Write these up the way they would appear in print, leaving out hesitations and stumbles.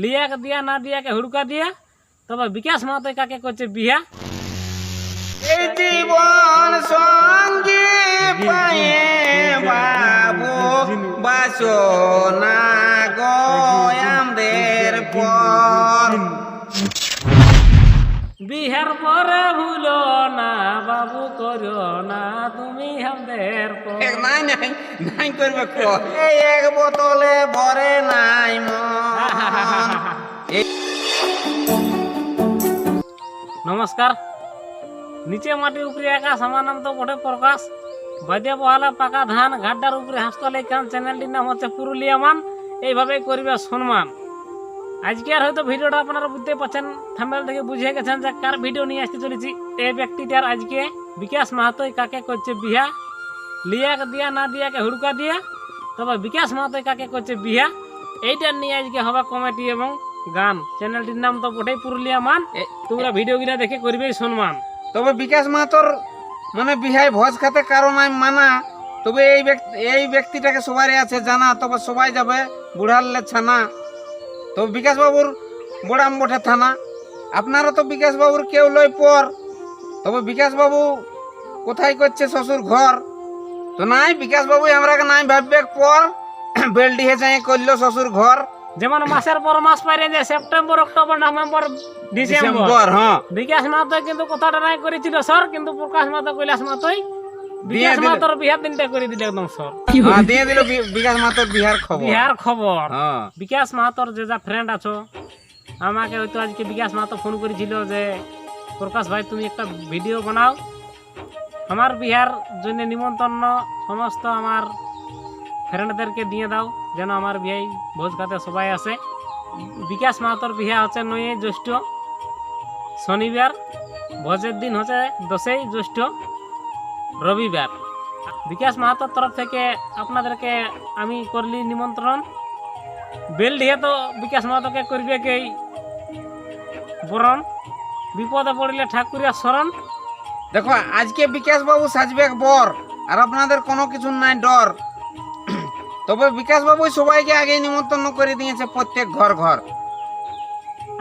লিয়াকে দিয়া না দিয়াকে হুড়কা দিয়া, তবে বিকাশ মাহাতো কাকে করছে বিয়া। এই জীবন সঙ্গী পায়ে বাবু বাসনা গয়ামদের পর। বিহার পরে ভুলো না বাবু, করো না তুমি আমাদের পর। নাই নাই নাই করবে কর। এই এক বোতলে ভরে নাই মন। নমস্কার। নিচে মাটি উপরে আকাশ, আমার নাম তো বটে প্রকাশ। বাদে বহালে পাকা ধান, ঘাটটার উপরে হাসপাতাল। কান চ্যানেলটির নাম হচ্ছে পুরুলিয়া মান। এইভাবে করবে সম্মান। আজকে আর হয়তো ভিডিওটা আপনারা বুঝতে পারছেন, থাম্বনেল থেকে বুঝে গেছেন যে কার ভিডিও নিয়ে আসতে চলেছি। এই ব্যক্তিটার আজকে বিকাশ মাহাতো কাকে করছে বিয়া। লিয়াকে দিয়া না দিয়াকে হুড়কা দিয়া, তবে বিকাশ মাহাতো কাকে করছে বিয়া, এইটার নিয়ে আজকে হবে কমেডি এবং গান। চ্যানেলটির নাম তো বটেই পুরুলিয়া মান। তোমরা ভিডিওগুলো দেখে করবেই সম্মান। তবে বিকাশ মাহাতোর মানে বিহায় ভোজ খাতে কারণ আমি মানা। তবে এই ব্যক্তিটাকে সবারই আছে জানা। তবে সবাই যাবে বুড়ালে ছানা। তো বিকাশ বাবুর বড়াম বটে থানা। আপনারা তো বিকাশ বাবুর কেউ লয় পর। তবে বিকাশ বাবু কোথায় করছে শ্বশুর ঘর। তো নাই বিকাশ বাবু আমরাকে নাই ভাববে পর। বেলডিহে যাই করলো শ্বশুর ঘর। যেমন মাসের পর মাস পাইরে যে সেপ্টেম্বর, অক্টোবর, নভেম্বর, ডিসেম্বর। বিকাশ মাহাতো কিন্তু কথাটা নাই করেছিল স্যার, কিন্তু প্রকাশ মাহাতো কৈলাস মাহাতোই বিকাশ মাহাতোর বিহার দিনটা করে দিল একদম স্যার। দিয়ে দিল বিকাশ মাহাতোর বিহার খবর। বিকাশ মাহাতোর যে যা ফ্রেন্ড আছো, আমাকে হয়তো আজকে বিকাশ মাহাতো ফোন করেছিল যে প্রকাশ ভাই তুমি একটা ভিডিও বানাও, আমার বিহার জন্য নিমন্ত্রণ সমস্ত আমার ফ্রেন্ডদেরকে দিয়ে দাও, যেন আমার বিয়ে ভোজ খাতে সবাই আসে। বিকাশ মাহাতোর বিয়া হচ্ছে 9 জ্যৈষ্ঠ শনিবার, ভোজের দিন হচ্ছে 10 জ্যৈষ্ঠ রবিবার। বিকাশ মাহাতোর তরফ থেকে আপনাদেরকে আমি করলি নিমন্ত্রণ। বেলডিহে তো বিকাশ মাহাতোকে করবে কে বরণ, বিপদে পড়লে ঠাকুরিয়া শরণ। দেখো আজকে বিকাশ বাবু সাজবে বর, আর আপনাদের কোনো কিছু নাই ডর। তবে বিকাশ বাবু সবাইকে আগে নিমন্ত্রণ করে দিয়েছে প্রত্যেক ঘর ঘর।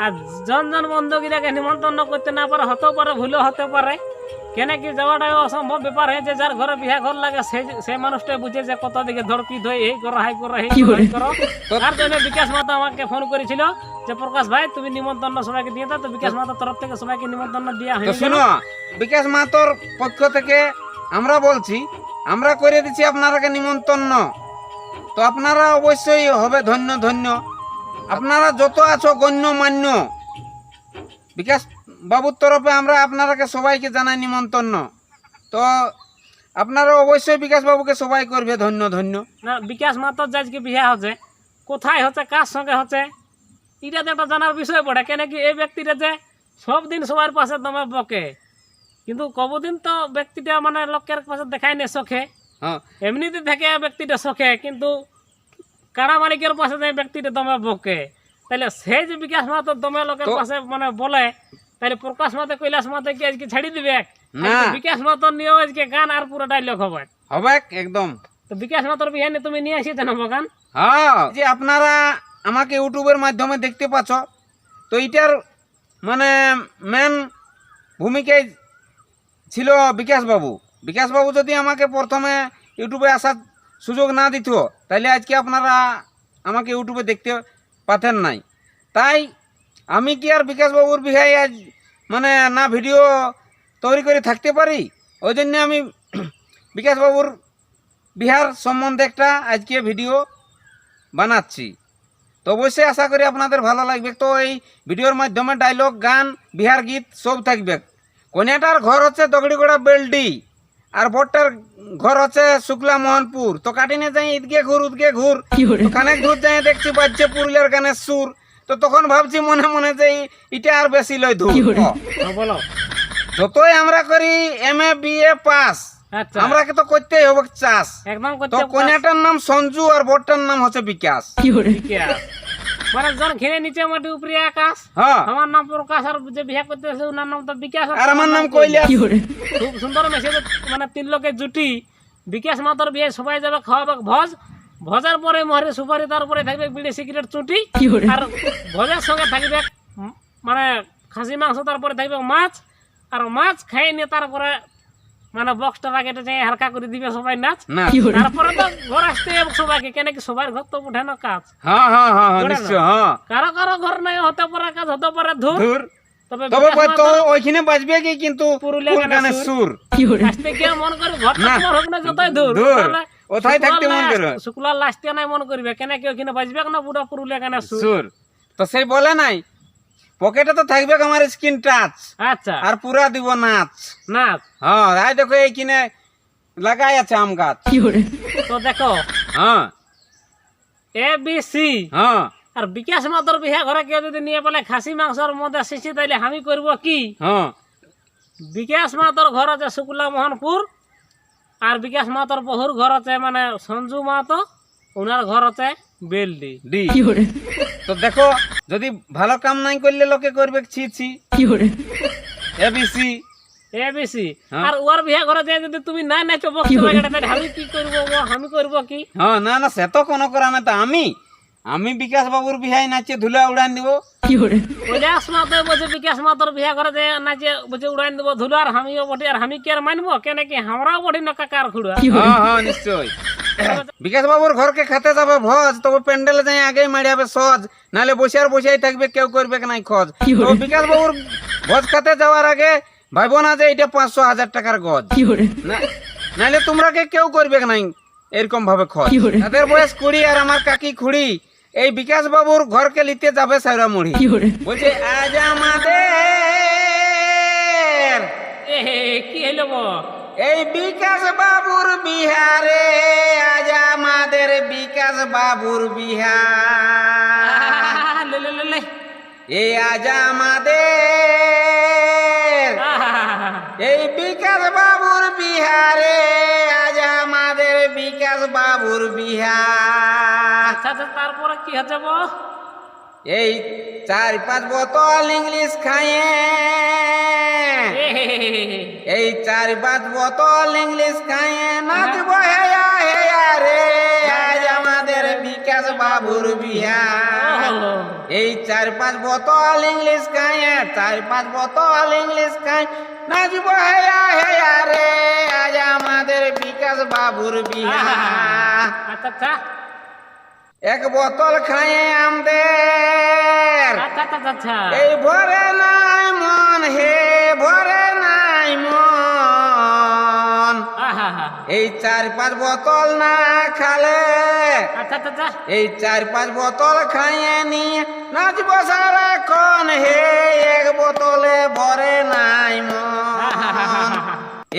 আর জন বন্ধুগিরাকে নিমন্ত্রণ করতে না পারে, হতেও পারে ভুলও হতে পারে। কেন কি যাওয়াটা অসম্ভব ব্যাপার হয়েছে। যার ঘরে বিয়া ঘর লাগে সেই মানুষটাই বুঝে যে কত দিকে ধরপি ধরে এই করো হাই করো এই করো। তার জন্য বিকাশ মাহাতো আমাকে ফোন করেছিল যে প্রকাশ ভাই তুমি নিমন্ত্রণ সবাইকে দিয়ে দাও। তো বিকাশ মাহাতোর তরফ থেকে সবাইকে নিমন্ত্রণ দেওয়া তো হয়েছে। শুনো, বিকাশ মাহাতোর পক্ষ থেকে আমরা বলছি, আমরা করে দিচ্ছি আপনারাকে নিমন্ত্রণ। তো আপনারা অবশ্যই হবে ধন্য ধন্য। আপনারা যত আছো গণ্যমান্য, বিকাশ বাবুর তরফে আমরা আপনারাকে সবাইকে জানাই নিমন্ত্রণ। তো আপনারা অবশ্যই বিকাশ বাবুকে সবাই করবে ধন্য ধন্য। না, বিকাশ মাহাতোর যে আজকে বিয়া হচ্ছে, কোথায় হচ্ছে, কার সঙ্গে হচ্ছে, এটা তো একটা জানার বিষয় পড়ে। কেন কি এই ব্যক্তিটা যে সব দিন সবার পাশে দমে বকে, কিন্তু কবদিন তো ব্যক্তিটা মানে লোকের পাশে দেখায় না চোখে। এমনিতে থেকে ব্যক্তিটা চোখে, কিন্তু কারা মালিকের পাশে যে ব্যক্তিটা দমে বকে, তাহলে সেই যে বিকাশ মাহাতো দমে লোকের পাশে মানে বলে, তাহলে প্রকাশ মাহাতো কৈলাস মাহাতো কি আজকে ছাড়ি দিবে? বিকাশ মাহাতোর নিয়েও আজকে গান আর পুরো ডায়লগ হবে একদম। তো বিকাশ মাহাতোর বিয়ে নিয়ে তুমি নিয়ে আসিয়েছো না গান? হ্যাঁ, যে আপনারা আমাকে ইউটিউবের মাধ্যমে দেখতে পাচ্ছ, তো এটার মানে মেন ভূমিকায় ছিল বিকাশ বাবু। বিকাশ বাবু যদি আমাকে প্রথমে ইউটিউবে আসার সুযোগ না দিত, তাহলে আজকে আপনারা আমাকে ইউটিউবে দেখতে পাতেন নাই। তাই আমি কি আর বিকাশ বাবুর বিহায় আজ মানে না ভিডিও তৈরি করে থাকতে পারি? ওই জন্য আমি বিকাশ বাবুর বিহার সম্বন্ধে একটা আজকে ভিডিও বানাচ্ছি। তো অবশ্যই আশা করি আপনাদের ভালো লাগবে। তো এই ভিডিওর মাধ্যমে ডায়লগ, গান, বিহার গীত সব থাকবে। কন্যাটার ঘর হচ্ছে দগড়িগোড়া বেলডি, আর বটটার ঘর হচ্ছে শুক্লা মোহনপুর। তো কাটিনে যাই ঈদগে ঘুর উদগে ঘুর, খানেক দূর যাই দেখছি বাজছে পুরুলিয়ার গানের সুর। তো তখন ভাবছি মনে মনে যে এটা আর বেশি লয় ধুর। বলো, যতই আমরা করি MA BA পাস, আমরাকে তো করতেই হবে চাষ। একদম তো কন্যাটার নাম সঞ্জু আর বটটার নাম হচ্ছে বিকাশ। মানে জন ঘিরে নিচে মাটি উপরে আকাশ। আমার নাম প্রকাশ, আর যে বিয়ে করতেছে ওনার নাম তো বিকাশ, আর আমার নাম কৈলাস। খুব সুন্দর মেসেজ, মানে 3 লোকের জুটি। বিকাশ মাহাতোর বিয়ে সবাই যাবে খাওয়াবে ভোজ, ভজার পরে মহরে সুপারি, তারপরে থাকবে বিড়ি সিগারেট চুটি, আর ভজার সঙ্গে থাকবে মানে খাসি মাংস, তারপরে থাকবে মাছ, আর মাছ খাই নিয়ে তারপরে মানে বক্সটা রাখেটা যাই হালকা করে দিবে সবাই নাচ, না তারপরে তো ঘর আসতে হবে সবাইকে, কেন কি সবার ঘর তো উঠে না কাজ, হ্যাঁ হ্যাঁ হ্যাঁ হ্যাঁ, নিশ্চয় হ্যাঁ। কারো কারো ঘর নাই হতে পারে কাজ, হতে পারে ধুর, ধুর, তবে তবে বিকাশ তো মাহাতো ওইখানে বাজবে কি কিন্তু পুরুলিয়া ফুল গানের গানের সুর। আসতে গিয়ে মন করে ঘরটা না। তোমার হোক না যতই দূর, দূর, তাহলে ওথায় থাকতে মন করবে। শুক্লার লাস্টে নাই মন করবে, কেন কি ওখানে বাজবে না পুরো পুরুলিয়া গানের সুর। সুর তো সেই বলে নাই, পকেটে তো থাকবে আমার স্ক্রিন টাচ, আচ্ছা আর পুরা দিব নাচ। নাচ, হ্যাঁ এই দেখো এইখানে লাগাই আছে আম গাছ। তো দেখো হ্যাঁ ABC হ্যাঁ আর বিকাশ মাতর বিহা ঘরে কেউ যদি নিয়ে বলে খাসি মাংসের মধ্যে শিশি, তাইলে আমি করব কি? হ্যাঁ বিকাশ মাতর ঘর আছে শুক্লা মোহনপুর, আর বিকাশ মাতর বহুর ঘর আছে মানে সঞ্জু মাহাতো, ওনার ঘর আছে বেলডি। ডি তো দেখো, যদি ভালো কাম নাই করলে লোকে করবে ছি ছি। ABC ABC হ্যাঁ। আর ওর বিহা ঘরে যায় যদি তুমি না নাচো বক্স লাগাটা, তাহলে আমি কি করব? আমি করব কি? হ্যাঁ না না, সে তো কোনো করা না। তো আমি বিকাশ বাবুর বিহাই নাচে ধুলা উড়ান দিব। কৈলাস মাতো বলছে বিকাশ মাতর বিহা ঘরে যায় নাচে বলছে উড়াই দেবো ধুলো, আর আমিও বটি, আর আমি কি আর মানবো? কেন কি আমরাও বটি না কাকার খুড়া। হ্যাঁ হ্যাঁ নিশ্চয়। বিকাশ বাবুর ঘরকে খেতে যাবে ভোজ, তবে প্যান্ডেলে যাই আগেই মারিয়াবে সজ, নাহলে বসেই থাকবে, কেউ করবে নাই খোঁজ। তো বিকাশ বাবুর ভোজ খেতে যাওয়ার আগে ভাইবো না যে এটা 500,000 টাকার গজ, নাহলে তোমরা কেউ করবে নাই এরকম ভাবে খোঁজ। তাদের বয়স 20 আর আমার কাকি খুড়ি এই বিকাশ বাবুর ঘরকে নিতে যাবে সাইরা মুড়ি। বলছে আজ আমাদের এ কি হইল গো? এই বিকাশ বাবুর বিহারে, আজ আমাদের বিকাশ বাবুর বিহার, লে লে লে লে। এই আজ আমাদের এই বিকাশ বাবুর বিহারে, আজ আমাদের বিকাশ বাবুর বিহার। আচ্ছা আচ্ছা, তারপরে কি হচ্ছে গো? এই 4-5 বোতল ইংলিশ খাইয়ে, এই 4-5 বোতল ইংলিশ খাইয়ে নাচবো হেয়া হেয়া রে, আজ আমাদের বিকাশ বাবুর বিহার। এই 4-5 বোতল ইংলিশ খাইয়ে, 4-5 বোতল ইংলিশ খাই নাচবো হেয়া হেয়া রে, আজ আমাদের বিকাশ বাবুর বিহার। আচ্ছা আচ্ছা 1 বোতল খাইয়ে আমাদের আচ্ছা আচ্ছা আচ্ছা। এই ভরে নাই মন হে, ভরে নাই মন। আহা, এই 4-5 বোতল না খালে, আচ্ছা আচ্ছা আচ্ছা। এই 4-5 বোতল খাইয়ে নিয়ে নাচবো সারাক্ষণ হে, 1 বোতলে ভরে নাই মন।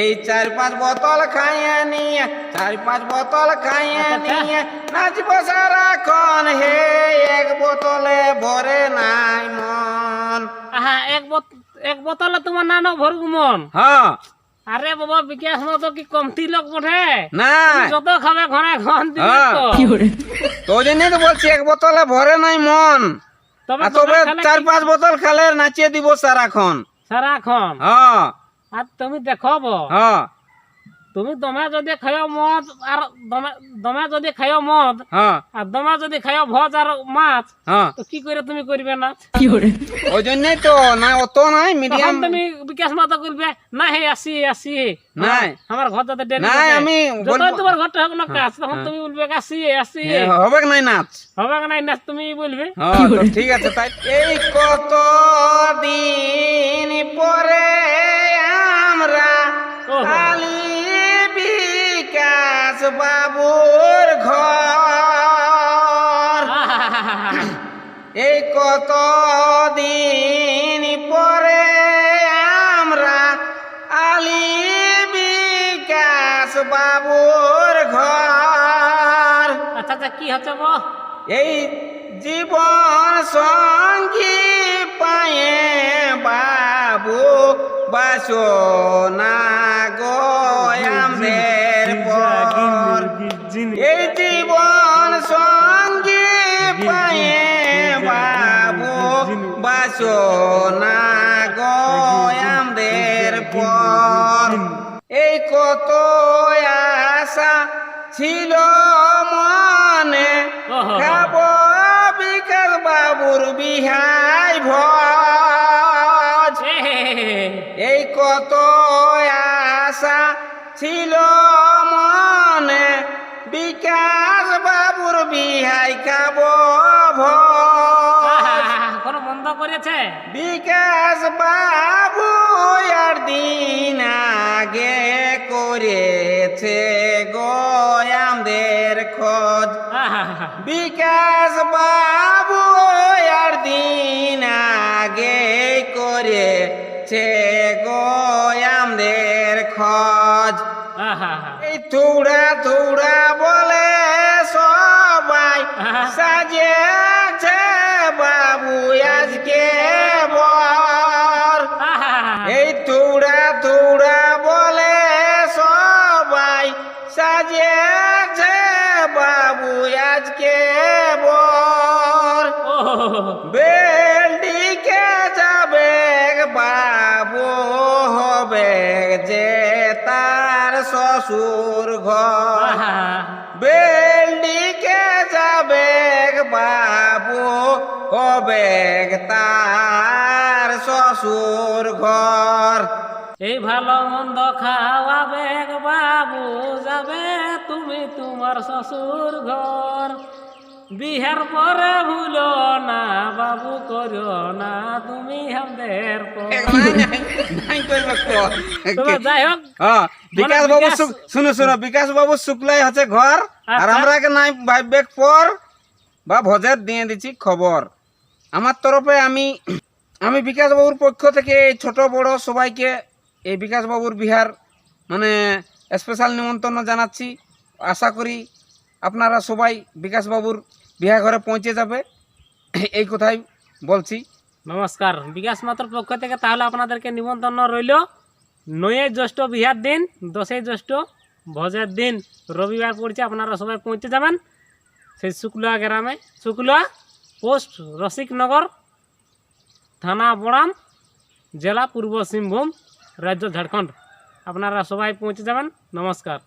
এই 4-5 বোতল খাইয়ে নিয়ে, 4-5 বোতল খাইয়ে নিয়ে নাচবো সারাক্ষণ হে, 1 বোতলে ভরে নাই মন। আহা, এক বোতলে তোমার নানো ভরগু মন। হ্যাঁ আরে বাবা, বিকাশ মতো কি কমতি লোক বটে? না যত খাবে ঘরে ঘন দিবে হ্যাঁ। তো। তো ওই জন্যই তো বলছি 1 বোতলে ভরে নাই মন। তবে আর তবে খালে 4-5 বোতল খালে নাচিয়ে দিব সারাক্ষণ। সারাক্ষণ। হ্যাঁ আর তুমি দেখাবো, হ্যাঁ তুমি দমে যদি খাইও মদ, আর দমে যদি খাইও মদ, হ্যাঁ আর দমে যদি খাইও ভোজ আর মাছ, হ্যাঁ তো কি করে তুমি করবে না? ওই জন্যই তো না, অত নাই, মিডিয়াম। তখন তুমি বিকাশ মাতা করবে না, হে আসি আসি নাই। আমার ঘর যাতে ডেলি নাই, আমি যতই বলবো- তোমার ঘরটা হোক না কাজ, তখন তুমি বলবে আসি আসি, হবে নাই নাচ। হবে নাই না, তুমি বলবে। হ্যাঁ তো ঠিক আছে তাই। এই কত দিন পরে আমরা ওহো। কালী বিকাশ বাবুর ঘর, এই কত দিন পরে আমরা আলী বিকাশ বাবুর ঘর। আচ্ছা আচ্ছা, কি হচ্ছে গো? এই জীবন সঙ্গী পায়ে বাবু বাসনা গো আমাদের পর, এই জীবন সঙ্গী পায়ে বাবু বাসনা গো আমাদের পর। এই কত আশা ছিল মন বাবুর বিহাই ভজ এই কত আশা ছিল মনে বিকাশ বাবুর বিহাই খাব ভজ কোনো বন্ধ করেছে? বিকাশ বাবু আর দিন আগে করেছে গোয়ামদের খোঁজ বিকাশ বাবু আর দিন আগে করেছে গোয়ামদের খোঁজ এই থোড়া থোড়া বলে সবাই সাজেছে বাবু আজকে বর এই থোড়া থোড়া বলে সবাই সাজেছে বাবু আজকে বর বেলডিকে যাবে বাবু হবে যে তার শ্বশুর ঘর বেলডিকে যাবে বাবু হবে তার শ্বশুর ঘর এই ভালো মন্দ খাওয়াবে বাবু যাবে তুমি তোমার শ্বশুর ঘর বিহার পরে ভুলো না বাবু করো না তুমি আমাদের পর। তবে যাই হোক বিকাশ বাবু শুনো শুনো বিকাশ বাবু শুক্লাই হচ্ছে ঘর আর আচ্ছা। আমরাকে নাই ভাববে পর বা ভোজের দিয়ে দিচ্ছি খবর আমার তরফে আমি বিকাশ বাবুর পক্ষ থেকে এই ছোট বড় সবাইকে এই বিকাশ বাবুর বিহার মানে স্পেশাল নিমন্ত্রণ জানাচ্ছি আশা করি আপনারা সবাই বিকাশ বাবুর বিহার ঘরে পৌঁছে যাবে এই কথাই বলছি নমস্কার বিকাশ মাত্র পক্ষ থেকে তাহলে আপনাদেরকে নিমন্ত্রণ রইল 9 জ্যৈষ্ঠ বিহার দিন 10 জ্যৈষ্ঠ ভোজের দিন রবিবার পড়ছে আপনারা সবাই পৌঁছে যাবেন সেই শুক্লা গ্রামে শুক্লা পোস্ট রসিকনগর থানা বড়াম জেলা পূর্ব সিংভূম রাজ্য ঝাড়খণ্ড আপনারা সবাই পৌঁছে যাবেন নমস্কার।